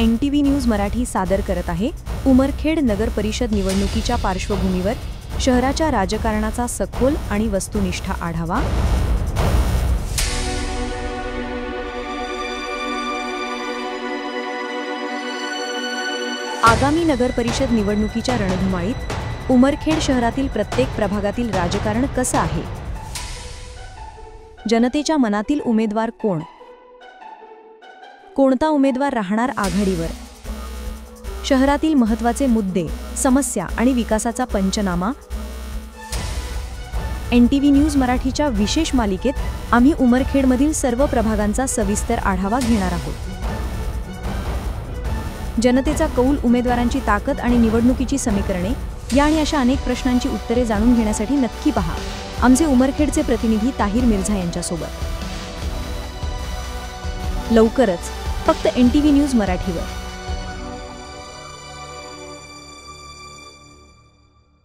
NTV news Marathi सादर करत आहे उमरखेड नगर परिषद निवडणुकीच्या पार्श्वभूमीवर शहराच्या राजकारणाचा सखोल आणि वस्तुनिष्ठ आढावा। आगामी नगर परिषद निवडणुकीच्या रणधुमाळीत उमरखेड शहरातील प्रत्येक प्रभागातील राजकारण कसं आहे? जनतेच्या मनातील उमेदवार कोण? कोणता उमेदवार राहणार आघाडीवर? शहरातील महत्त्वाचे मुद्दे, समस्या आणि विकासाचा पंचनामा। NTV न्यूज मराठीच्या विशेष मालिकेत आम्ही उमरखेडमधील सर्व प्रभागांचा सविस्तर आढावा घेणार आहोत। जनतेचा कौल, उमेदवारांची ताकद आणि निवडणुकीची समीकरणे या आणि अशा अनेक प्रश्नांची उत्तरे जाणून घेण्यासाठी नक्की पहा आमचे उमरखेडचे प्रतिनिधी ताहिर मिर्झा यांच्यासोबत। लवकरच फक्त NTV न्यूज मराठीवर।